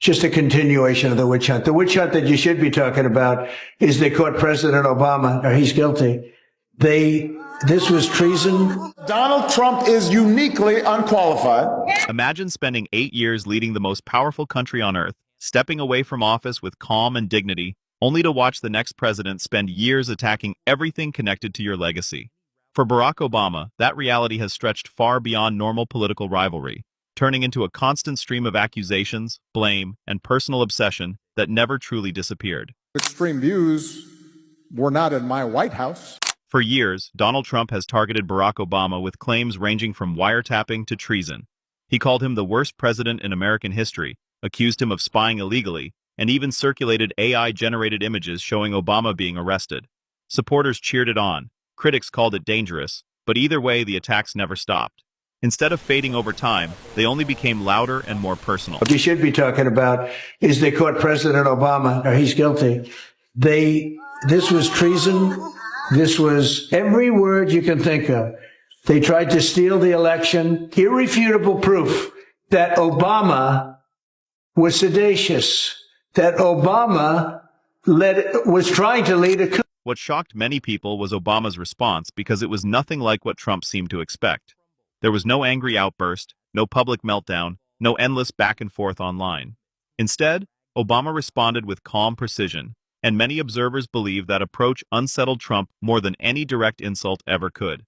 just a continuation of the witch hunt. The witch hunt that you should be talking about is they caught President Obama, or he's guilty. This was treason. Donald Trump is uniquely unqualified. Imagine spending 8 years leading the most powerful country on earth, stepping away from office with calm and dignity, only to watch the next president spend years attacking everything connected to your legacy. For Barack Obama, that reality has stretched far beyond normal political rivalry, turning into a constant stream of accusations, blame, and personal obsession that never truly disappeared. Extreme views were not in my White House. For years, Donald Trump has targeted Barack Obama with claims ranging from wiretapping to treason. He called him the worst president in American history, accused him of spying illegally, and even circulated AI-generated images showing Obama being arrested. Supporters cheered it on. Critics called it dangerous, but either way, the attacks never stopped. Instead of fading over time, they only became louder and more personal. What you should be talking about is they caught President Obama, or he's guilty. This was treason. This was every word you can think of. They tried to steal the election. Irrefutable proof that Obama was seditious, that Obama was trying to lead a coup. What shocked many people was Obama's response, because it was nothing like what Trump seemed to expect. There was no angry outburst, no public meltdown, no endless back and forth online. Instead, Obama responded with calm precision, and many observers believe that approach unsettled Trump more than any direct insult ever could.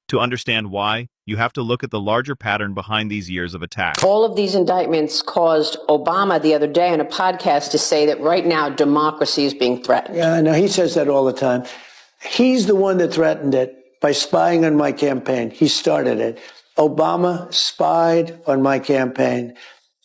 To understand why, you have to look at the larger pattern behind these years of attacks. All of these indictments caused Obama the other day on a podcast to say that right now democracy is being threatened. Yeah, I know. He says that all the time. He's the one that threatened it by spying on my campaign. He started it. Obama spied on my campaign,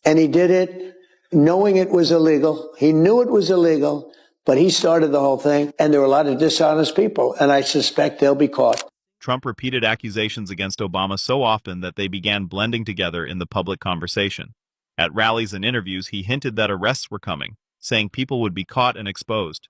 and he did it knowing it was illegal. He knew it was illegal, but he started the whole thing, and there were a lot of dishonest people, and I suspect they'll be caught. Trump repeated accusations against Obama so often that they began blending together in the public conversation. At rallies and interviews, he hinted that arrests were coming, saying people would be caught and exposed.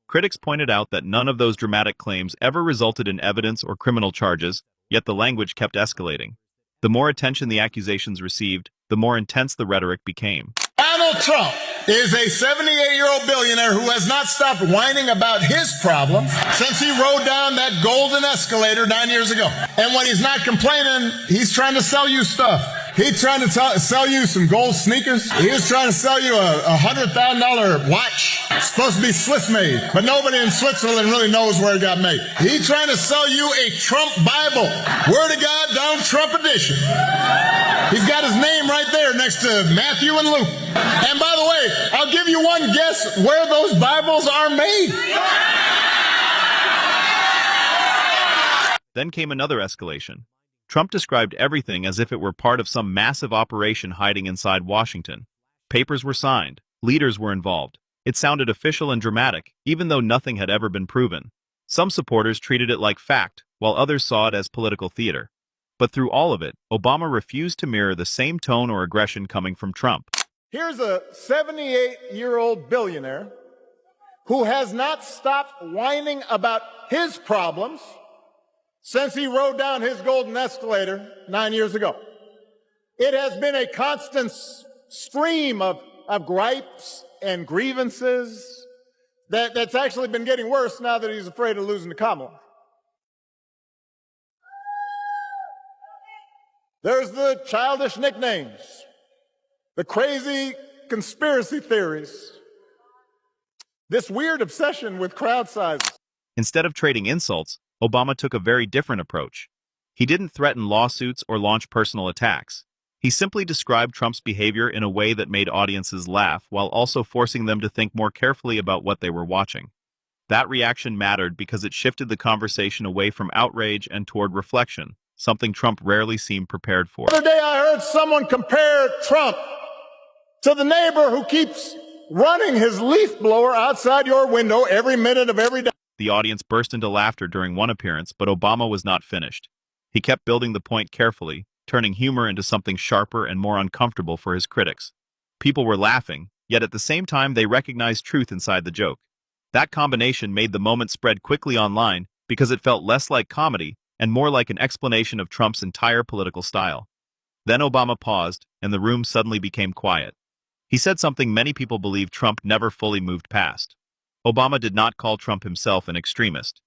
Critics pointed out that none of those dramatic claims ever resulted in evidence or criminal charges, yet the language kept escalating. The more attention the accusations received, the more intense the rhetoric became. Donald Trump is a 78-year-old billionaire who has not stopped whining about his problems since he rode down that golden escalator 9 years ago. And when he's not complaining, he's trying to sell you stuff. He's trying to sell you some gold sneakers. He was trying to sell you a $100,000 watch. It's supposed to be Swiss made, but nobody in Switzerland really knows where it got made. He's trying to sell you a Trump Bible. Word of God, Donald Trump edition. He's got his name right there next to Matthew and Luke. And by the way, I'll give you one guess where those Bibles are made. Then came another escalation. Trump described everything as if it were part of some massive operation hiding inside Washington. Papers were signed. Leaders were involved. It sounded official and dramatic, even though nothing had ever been proven. Some supporters treated it like fact, while others saw it as political theater. But through all of it, Obama refused to mirror the same tone or aggression coming from Trump. Here's a 78-year-old billionaire who has not stopped whining about his problems since he rode down his golden escalator 9 years ago. It has been a constant stream of gripes and grievances that's actually been getting worse now that he's afraid of losing to Kamala. There's the childish nicknames, the crazy conspiracy theories, this weird obsession with crowd sizes. Instead of trading insults, Obama took a very different approach. He didn't threaten lawsuits or launch personal attacks. He simply described Trump's behavior in a way that made audiences laugh while also forcing them to think more carefully about what they were watching. That reaction mattered because it shifted the conversation away from outrage and toward reflection, something Trump rarely seemed prepared for. The other day I heard someone compare Trump to the neighbor who keeps running his leaf blower outside your window every minute of every day. The audience burst into laughter during one appearance, but Obama was not finished. He kept building the point carefully, turning humor into something sharper and more uncomfortable for his critics. People were laughing, yet at the same time they recognized truth inside the joke. That combination made the moment spread quickly online because it felt less like comedy and more like an explanation of Trump's entire political style. Then Obama paused, and the room suddenly became quiet. He said something many people believe Trump never fully moved past. Obama did not call Trump himself an extremist.